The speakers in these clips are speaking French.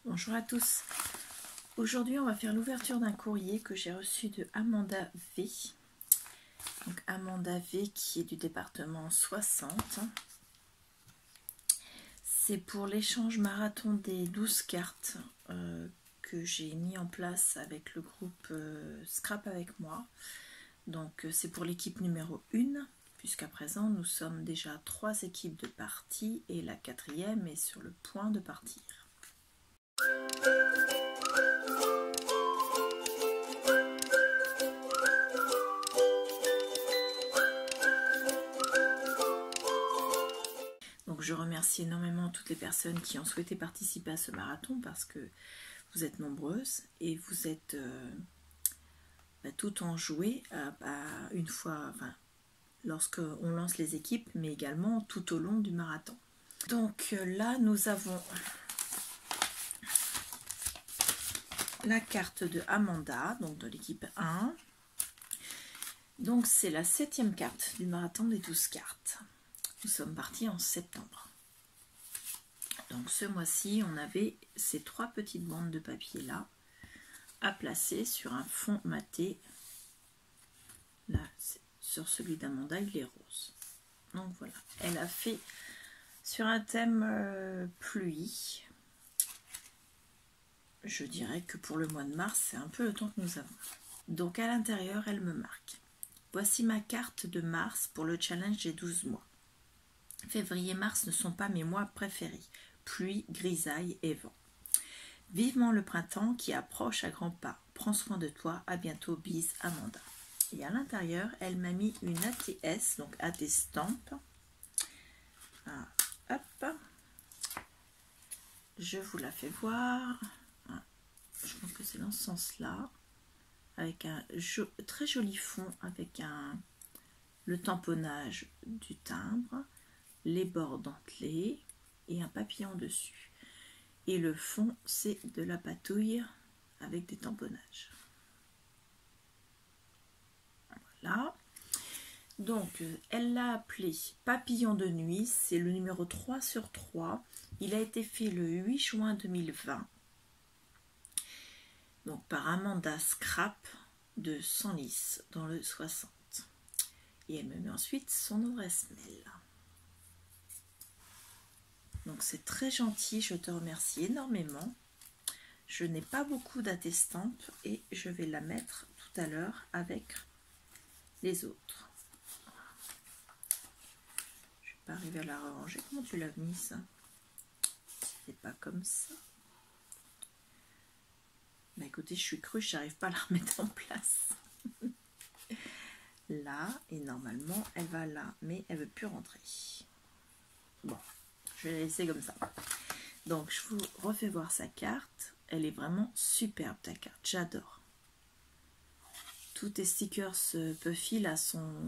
Bonjour à tous. Aujourd'hui, on va faire l'ouverture d'un courrier que j'ai reçu de Amanda V. Donc Amanda V qui est du département 60. C'est pour l'échange marathon des 12 cartes que j'ai mis en place avec le groupe Scrap avec moi. Donc c'est pour l'équipe numéro 1, puisqu'à présent nous sommes déjà 3 équipes de partie et la 4e est sur le point de partir. Donc je remercie énormément toutes les personnes qui ont souhaité participer à ce marathon parce que vous êtes nombreuses et vous êtes tout enjouées une fois, lorsqu'on lance les équipes, mais également tout au long du marathon. Donc là, nous avons la carte de Amanda, donc de l'équipe 1. Donc c'est la 7e carte du marathon des 12 cartes. Nous sommes partis en septembre. Donc ce mois-ci, on avait ces 3 petites bandes de papier là à placer sur un fond maté. Là, sur celui d'Amanda, il est rose. Donc voilà, elle a fait sur un thème pluie. Je dirais que pour le mois de mars, c'est un peu le temps que nous avons. Donc à l'intérieur, elle me marque. Voici ma carte de mars pour le challenge des 12 mois. Février et mars ne sont pas mes mois préférés. Pluie, grisaille et vent. Vivement le printemps qui approche à grands pas. Prends soin de toi. À bientôt. Bise, Amanda. Et à l'intérieur, elle m'a mis une ATS, donc AT Stamp. Ah, hop. Je vous la fais voir. Ah, je pense que c'est dans ce sens-là. Avec un très joli fond, avec le tamponnage du timbre, les bords dentelés et un papillon dessus. Et le fond, c'est de la patouille avec des tamponnages. Voilà. Donc, elle l'a appelé Papillon de nuit. C'est le numéro 3 sur 3. Il a été fait le 8 juin 2020. Donc, par Amanda Scrap de Senlis dans le 60. Et elle me met ensuite son adresse mail. Donc c'est très gentil, je te remercie énormément. Je n'ai pas beaucoup d'attestampes et je vais la mettre tout à l'heure avec les autres. Je ne vais pas arriver à la ranger. Comment tu l'as mis ça? C'est pas comme ça. Mais écoutez, je suis crue, je n'arrive pas à la remettre en place. Là, et normalement elle va là, mais elle ne veut plus rentrer. Bon. Je vais la laisser comme ça. Donc, je vous refais voir sa carte. Elle est vraiment superbe, ta carte. J'adore. Tous tes stickers Puffy, là,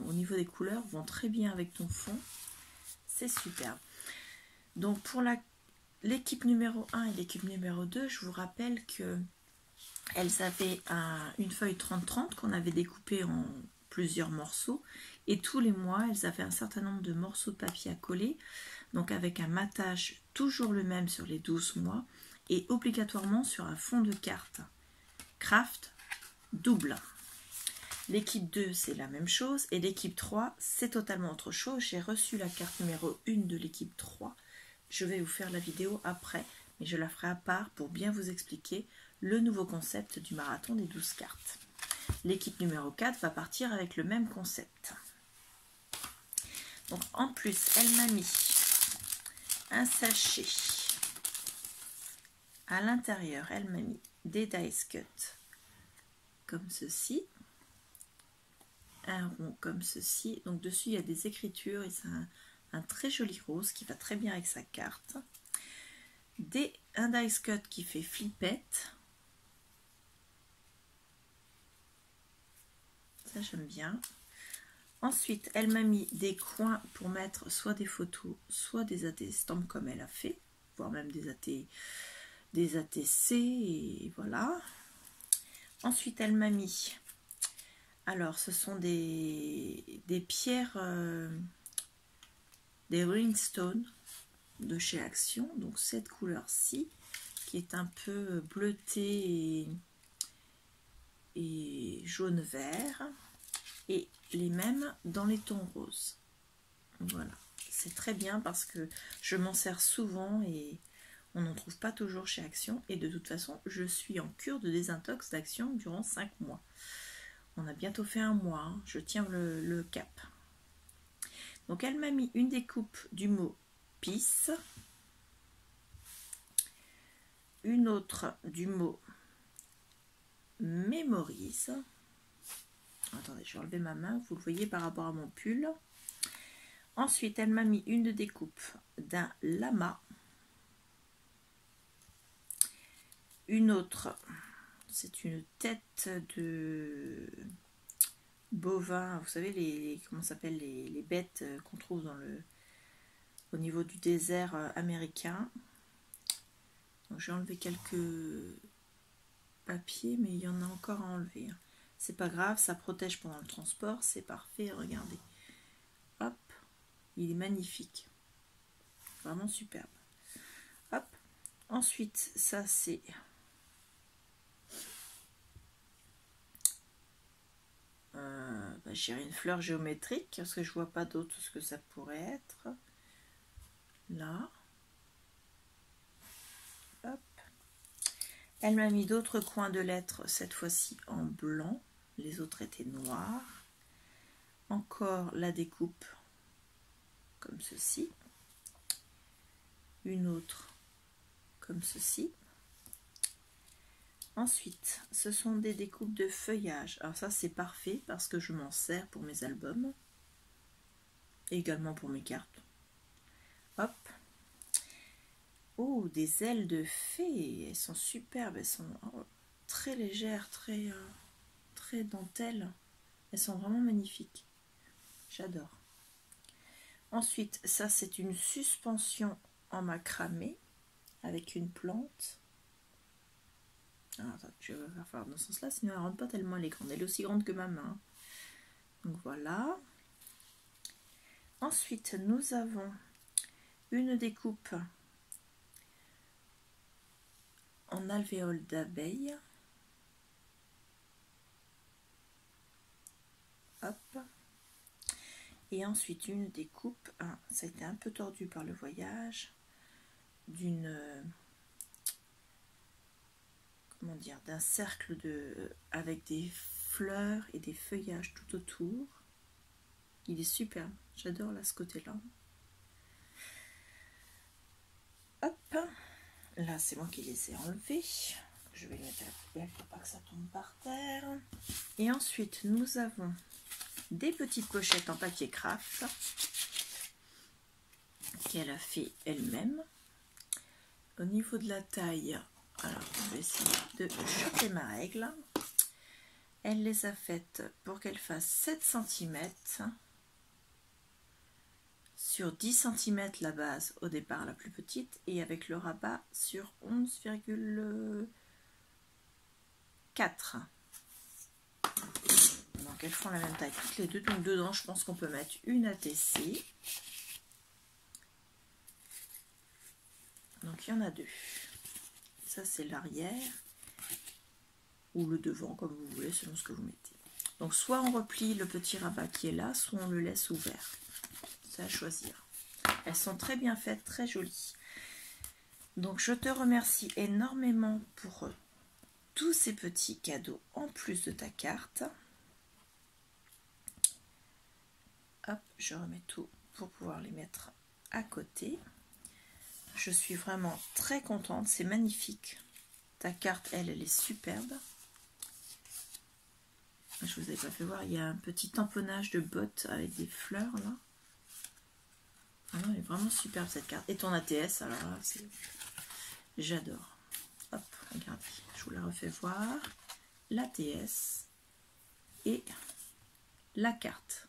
au niveau des couleurs, vont très bien avec ton fond. C'est superbe. Donc, pour l'équipe numéro 1 et l'équipe numéro 2, je vous rappelle que elles avaient une feuille 30-30 qu'on avait découpée en plusieurs morceaux. Et tous les mois, elles avaient un certain nombre de morceaux de papier à coller. Donc avec un matage toujours le même sur les 12 mois et obligatoirement sur un fond de carte. Craft double. L'équipe 2, c'est la même chose. Et l'équipe 3, c'est totalement autre chose. J'ai reçu la carte numéro 1 de l'équipe 3. Je vais vous faire la vidéo après, mais je la ferai à part pour bien vous expliquer le nouveau concept du marathon des 12 cartes. L'équipe numéro 4 va partir avec le même concept. Donc en plus, elle m'a mis un sachet. À l'intérieur, elle m'a mis des dice cut comme ceci. Un rond comme ceci. Donc dessus, il y a des écritures et c'est un très joli rose qui va très bien avec sa carte. Un dice cut qui fait flippette. Ça, j'aime bien. Ensuite, elle m'a mis des coins pour mettre soit des photos, soit des AT-stamps comme elle a fait, voire même des ATC, et voilà. Ensuite, elle m'a mis, alors ce sont des pierres, des ringstones de chez Action, donc cette couleur-ci, qui est un peu bleuté et jaune-vert. Et les mêmes dans les tons roses. Voilà. C'est très bien parce que je m'en sers souvent et on n'en trouve pas toujours chez Action. Et de toute façon, je suis en cure de désintox d'Action durant 5 mois. On a bientôt fait 1 mois. Hein. Je tiens le cap. Donc, elle m'a mis une découpe du mot Peace. Une autre du mot Memories. Attendez, je vais enlever ma main. Vous le voyez par rapport à mon pull. Ensuite, elle m'a mis une découpe d'un lama. Une autre, c'est une tête de bovin. Vous savez, comment s'appellent les bêtes qu'on trouve au niveau du désert américain. Donc, j'ai enlevé quelques papiers, mais il y en a encore à enlever. C'est pas grave, ça protège pendant le transport. C'est parfait, regardez. Hop. Il est magnifique. Vraiment superbe. Hop. Ensuite, ça c'est... j'ai une fleur géométrique parce que je vois pas d'autre ce que ça pourrait être. Là. Hop. Elle m'a mis d'autres coins de lettres, cette fois-ci en blanc. Les autres étaient noirs. Encore la découpe comme ceci, une autre comme ceci. Ensuite, ce sont des découpes de feuillage. Alors ça, c'est parfait parce que je m'en sers pour mes albums et également pour mes cartes. Hop. Oh, des ailes de fée. Elles sont superbes. Elles sont très légères, très dentelles. Elles sont vraiment magnifiques. J'adore. Ensuite, ça c'est une suspension en macramé avec une plante. Alors, attends, je vais faire dans ce sens-là, sinon elle ne rentre pas tellement, elle est grande. Elle est aussi grande que ma main. Donc voilà. Ensuite, nous avons une découpe en alvéole d'abeille. Hop. Et ensuite une découpe, ça a été un peu tordu par le voyage, d'un cercle avec des fleurs et des feuillages tout autour. Il est superbe, j'adore là ce côté-là. Hop, là c'est moi qui les ai enlevés. Je vais les mettre à la poubelle pour pas que ça tombe par terre. Et ensuite nous avons des petites pochettes en papier craft qu'elle a fait elle-même. Au niveau de la taille, alors je vais essayer de choper ma règle. Elle les a faites pour qu'elles fassent 7 cm sur 10 cm la base au départ la plus petite et avec le rabat sur 11,4. Donc elles font la même taille toutes les deux. Donc dedans je pense qu'on peut mettre une ATC. Donc il y en a 2. Ça c'est l'arrière ou le devant comme vous voulez selon ce que vous mettez. Donc soit on replie le petit rabat qui est là, soit on le laisse ouvert. C'est à choisir. Elles sont très bien faites, très jolies. Donc je te remercie énormément pour tous ces petits cadeaux en plus de ta carte. Hop, je remets tout pour pouvoir les mettre à côté. Je suis vraiment très contente, c'est magnifique. Ta carte, elle est superbe. Je vous avais pas fait voir, il y a un petit tamponnage de bottes avec des fleurs là. Ah non, elle est vraiment superbe cette carte. Et ton ATS, alors là, j'adore. Hop, regardez, je vous la refais voir. L'ATS et la carte.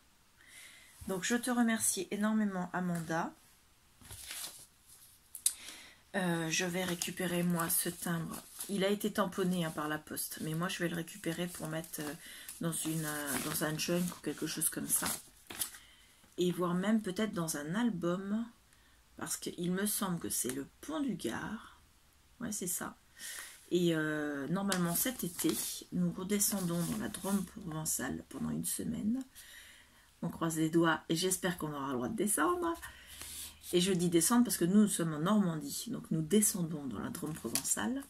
Donc je te remercie énormément Amanda. Je vais récupérer moi ce timbre. Il a été tamponné par la poste, mais moi je vais le récupérer pour mettre dans un junk ou quelque chose comme ça. Et voire même peut-être dans un album, parce qu'il me semble que c'est le Pont du Gard. Ouais, c'est ça. Et normalement cet été, nous redescendons dans la Drôme provençale pendant une semaine. On croise les doigts et j'espère qu'on aura le droit de descendre. Et je dis descendre parce que nous sommes en Normandie, donc nous descendons dans la Drôme provençale.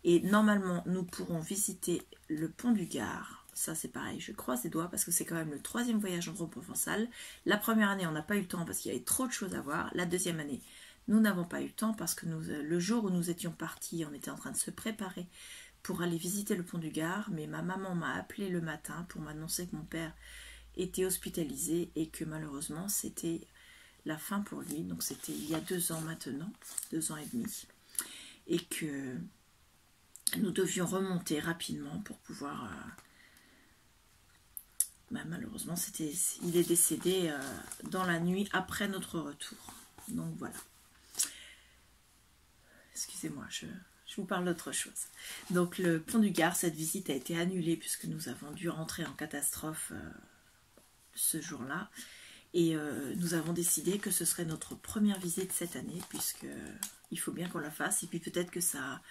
Et normalement, nous pourrons visiter le pont du Gard. Ça, c'est pareil, je croise les doigts parce que c'est quand même le 3e voyage en Drôme provençale. La première année, on n'a pas eu le temps parce qu'il y avait trop de choses à voir. La deuxième année, nous n'avons pas eu le temps parce que le jour où nous étions partis, on était en train de se préparer pour aller visiter le pont du Gard. Mais ma maman m'a appelé le matin pour m'annoncer que mon père était hospitalisé et que malheureusement, c'était la fin pour lui. Donc, c'était il y a 2 ans maintenant, 2 ans et demi. Et que nous devions remonter rapidement pour pouvoir... malheureusement, il est décédé dans la nuit après notre retour. Donc voilà. Excusez-moi, je vous parle d'autre chose. Donc le pont du Gard, cette visite a été annulée puisque nous avons dû rentrer en catastrophe ce jour-là. Et nous avons décidé que ce serait notre première visite cette année puisque il faut bien qu'on la fasse. Et puis peut-être que ça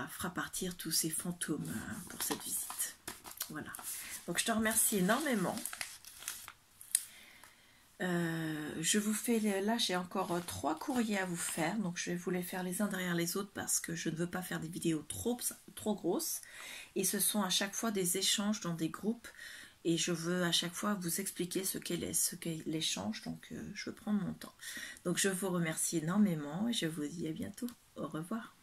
fera partir tous ces fantômes pour cette visite. Voilà. Donc je te remercie énormément. Je vous fais, là j'ai encore 3 courriers à vous faire, donc je vais vous les faire les uns derrière les autres parce que je ne veux pas faire des vidéos trop grosses. Et ce sont à chaque fois des échanges dans des groupes et je veux à chaque fois vous expliquer ce qu'est l'échange, donc je veux prendre mon temps. Donc je vous remercie énormément et je vous dis à bientôt. Au revoir.